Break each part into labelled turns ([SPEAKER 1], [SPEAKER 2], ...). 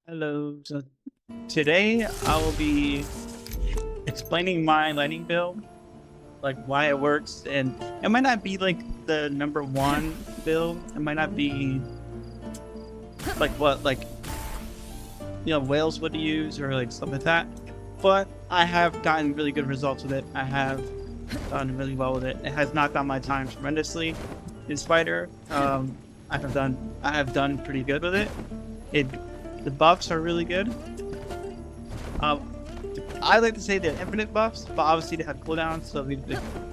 [SPEAKER 1] Hello. So today I will be explaining my lightning build, like why it works, and it might not be like the number one build. It might not be like what whales would use or like stuff like that. But I have gotten really good results with it. I have done really well with it. It has knocked down my time tremendously in Spider. I have done pretty good with it. It the buffs are really good. Um, I like to say they're infinite buffs, but obviously they have cooldowns. So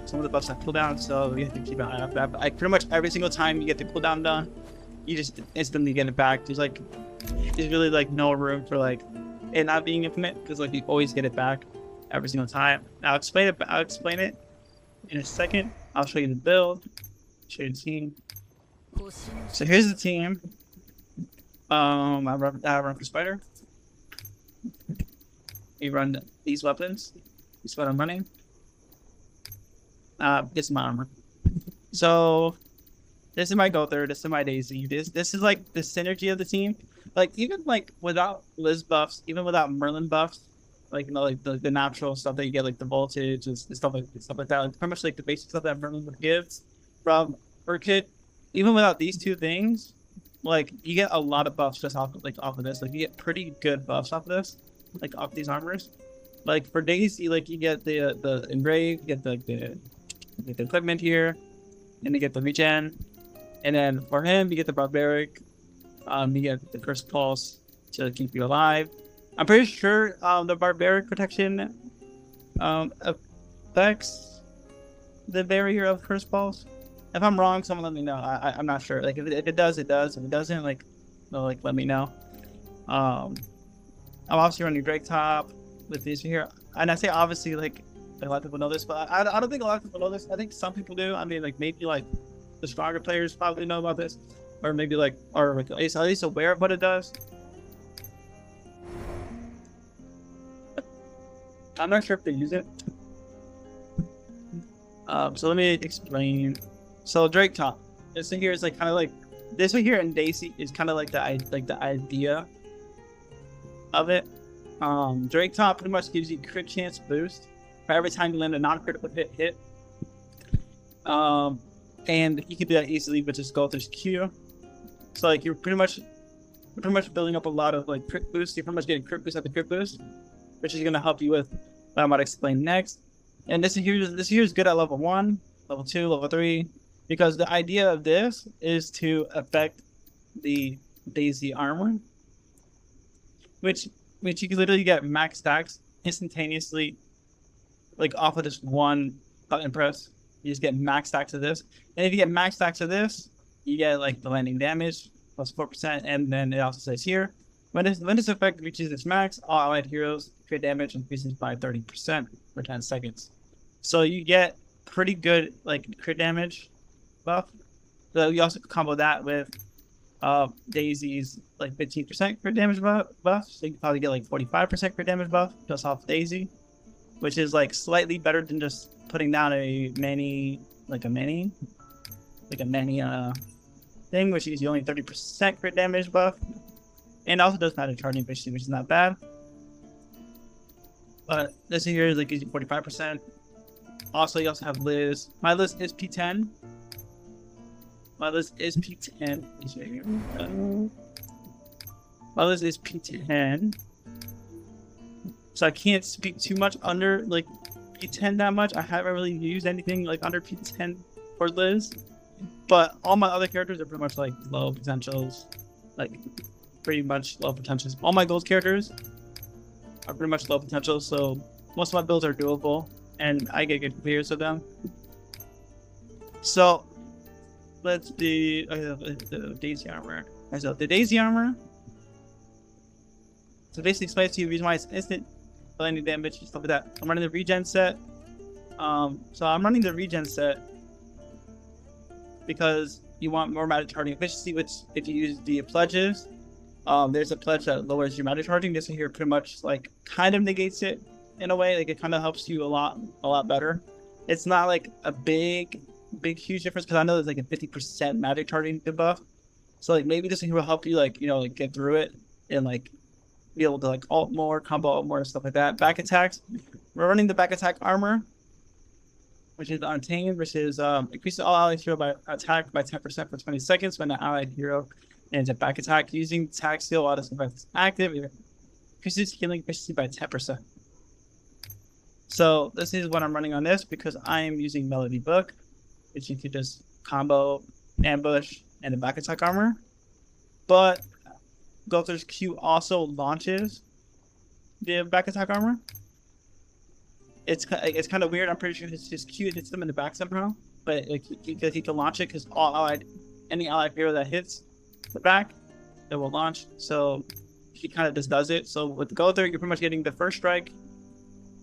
[SPEAKER 1] some of the buffs have cooldowns, so we have to keep an eye on that. But pretty much every single time you get the cooldown done, you just instantly get it back. There's really like no room for like it not being infinite because like you always get it back every single time. I'll explain it in a second. I'll show you the build, show you the team. So here's the team. I run for Spider. We run these weapons. This is what I'm running. This is my armor. So this is my Gowther. This is my Daisy. This is like the synergy of the team. Like even like without Liz buffs, even without Merlin buffs, like like the natural stuff that you get, like the voltage and stuff like that. Like, pretty much like the basic stuff that Merlin would give from Urkit. Even without these two things, like you get a lot of buffs just off of this. Like you get pretty good buffs off of this, like off these armors. Like for Daisy, like you get the engrave, you get the equipment here, and you get the regen. And then for him, you get the barbaric. You get the first pulse to keep you alive. I'm pretty sure the barbaric protection affects the barrier of first pulse. If I'm wrong, someone let me know. I'm not sure. Like if it does, it does. If it doesn't, like let me know. I'm obviously running Drake top with these here, and I say obviously like a lot of people know this, but I don't think a lot of people know this. I think some people do. I mean, like maybe like the stronger players probably know about this, or maybe like at least aware of what it does. I'm not sure if they use it. So let me explain. So Drake top. This thing here is like kind of like this one here in Daisy is kind of like the idea of it. Drake top pretty much gives you crit chance boost for every time you land a non-critical hit. And you can do that easily with just Gowther's Q. So like you're pretty much building up a lot of like crit boost. You're pretty much getting crit boost after crit boost, which is gonna help you with what I might explain next. And this here is good at level 1, level 2, level 3, because the idea of this is to affect the Daisy armor, which you can literally get max stacks instantaneously, like off of this one button press. You just get max stacks of this, and if you get max stacks of this, you get like the landing damage plus 4%, and then it also says here when this effect reaches its max, all allied heroes crit damage increases by 30% for 10 seconds. So you get pretty good like crit damage buff. So you also combo that with Daisy's like 15% crit damage buff. So you can probably get like 45% crit damage buff just off Daisy, which is like slightly better than just putting down a mini thing, which gives you only 30% crit damage buff. And also does magic charging efficiency, which is not bad. But this here is like gives you 45%. Also, you also have Liz. My Liz is P10. My Liz is P10. My Liz is P10. So I can't speak too much under like P10 that much. I haven't really used anything like under P10 for Liz. But all my other characters are pretty much like low potentials. Like pretty much low potentials. All my gold characters are pretty much low potential, so most of my builds are doable and I get good clears of them. So let's do the Daisy armor. So the Daisy armor, so basically explains to you the reason why it's instant blending damage and stuff like that. I'm running the regen set. So I'm running the regen set because you want more magic charging efficiency, which if you use the pledges, there's a pledge that lowers your magic charging. This one here pretty much like kind of negates it in a way. Like it kind of helps you a lot better. It's not like a big huge difference because I know there's like a 50% magic charging debuff. So like maybe this one here will help you like like get through it and like be able to like alt more, combo alt more, and stuff like that. Back attacks. We're running the back attack armor, which is untamed, which is increases all allied hero by attack by 10% for 20 seconds when an allied hero ends a back attack using attack skill while this effect is active. It increases healing efficiency by 10%. So this is what I'm running on this because I am using Melody Book, which you could just combo, ambush, and the back attack armor. But Gowther's Q also launches the back attack armor. It's kind of weird. I'm pretty sure his Q hits them in the back somehow, but he can launch it because any allied hero that hits the back, it will launch. So he kind of just does it. So with Gowther, you're pretty much getting the first strike.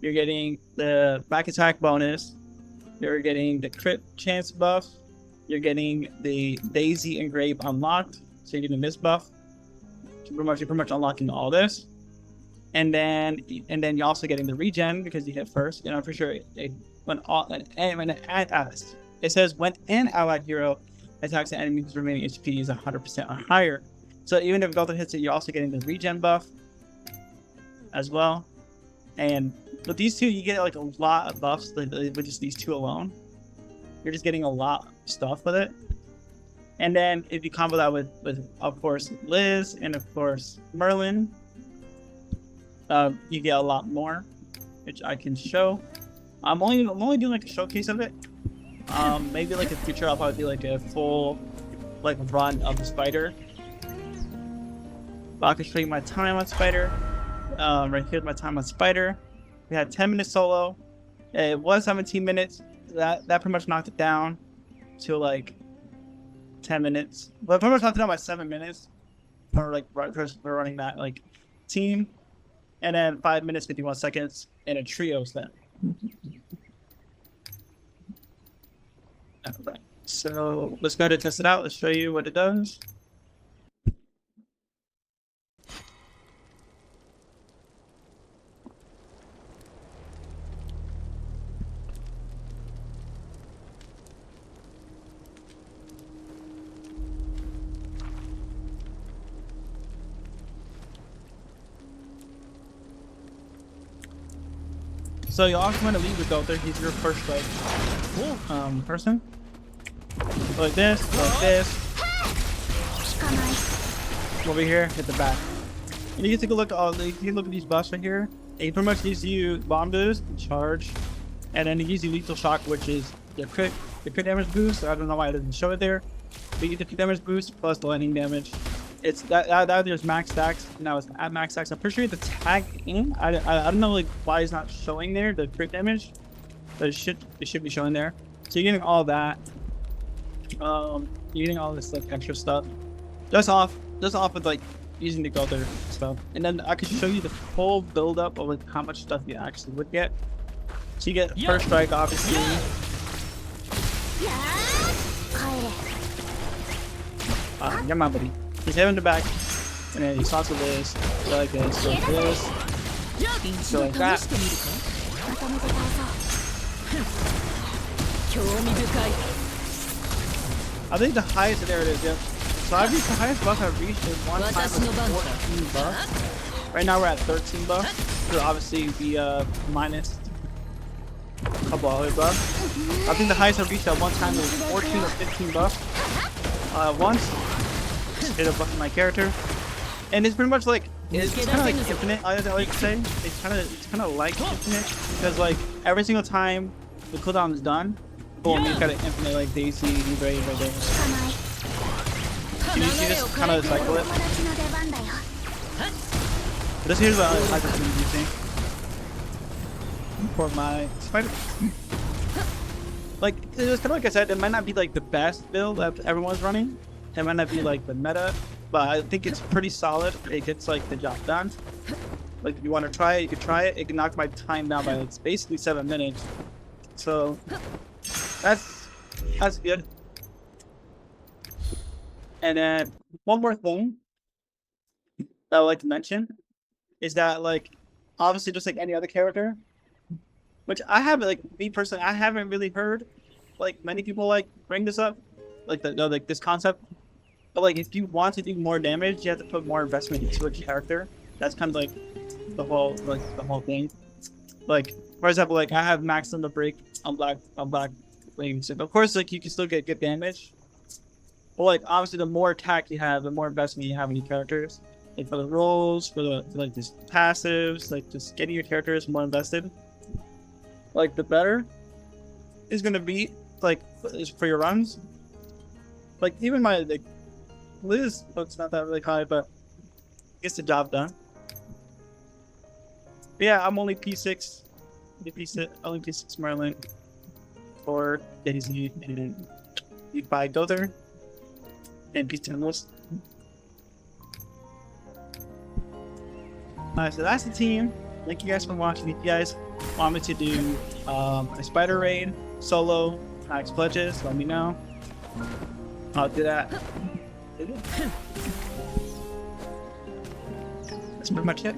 [SPEAKER 1] You're getting the back attack bonus. You're getting the crit chance buff. You're getting the Daisy and Grape unlocked. So you're getting the miss buff. You're pretty much unlocking all this. And then you're also getting the regen because you hit first. I'm pretty sure it says when an allied hero attacks an enemy whose remaining HP is 100% or higher. So even if Gowther hits it, you're also getting the regen buff as well. And with these two, you get like a lot of buffs with just these two alone. You're just getting a lot of stuff with it. And then if you combo that with of course Liz and of course Merlin, you get a lot more, which I can show. I'm only doing like a showcase of it. Maybe like in the future I'll probably do like a full like run of the spider. But I can show you my time on spider. Right here's my time on spider. We had 10 minutes solo. It was 17 minutes. That pretty much knocked it down to like 10 minutes. But pretty much knocked it down by 7 minutes. For running that like team. And then 5 minutes 51 seconds in a trios then. Alright. So let's go ahead and test it out. Let's show you what it does. So you also want to lead with Gowther. He's your first like person. Like this, like this. Over here, hit the back. And you can take a look at these buffs right here. It pretty much gives you bomb boost, charge, and then it gives you lethal shock, which is the crit damage boost. I don't know why it doesn't show it there. But you get the crit damage boost plus the lightning damage. It's that there's max stacks. Now it's at max stacks. I'm pretty sure the tag in. I don't know like why it's not showing there the crit damage, but it should be showing there. So you're getting all that. You're getting all this like extra stuff. Just off with like using the Gowther stuff, and then I can show you the full build up of like how much stuff you actually would get. So you get first strike obviously. Yeah, my buddy. He's head in the back, and then he starts with this, go like this, go like this, go like that. I think the highest, there it is, yep. So I've reached the highest buff I've reached in one time was 14 buffs. Right now we're at 13 buffs, so obviously we minus a couple other buffs. I think the highest I've reached at one time was 14 or 15 buffs. Once. Hit a buff in my character, and it's pretty much like it's kind of like infinite. I like to say it's kind of like infinite because like every single time the cooldown is done, boom, you got an infinite like Daisy and Grave right there. Can you see this kind of cycle it? This here's what I like using for my spider. Like it's kind of like I said, it might not be like the best build that everyone's running. It might not be like the meta, but I think it's pretty solid. It gets like the job done. Like if you want to try it, you could try it. It can knock my time down by like basically 7 minutes. So that's good. And then one more thing that I would like to mention is that like obviously just like any other character, which I haven't like me personally, I haven't really heard like many people like bring this up, like this concept. But like if you want to do more damage, you have to put more investment into a character. That's kind of like the whole thing. Like, for example, like I have max on the break on black wings. Of course, like you can still get good damage. But like obviously, the more attack you have, the more investment you have in your characters. Like for the rolls, for like just passives, like just getting your characters more invested. Like the better is gonna be like for your runs. Like even my like Liz looks not that really high, but gets the job done. But yeah, I'm only P6, only P6 Merlin for Daisy and by Gowther and P10 List. Alright, so that's the team. Thank you guys for watching. If you guys want me to do a spider raid solo, max pledges, let me know. I'll do that. That's pretty much it.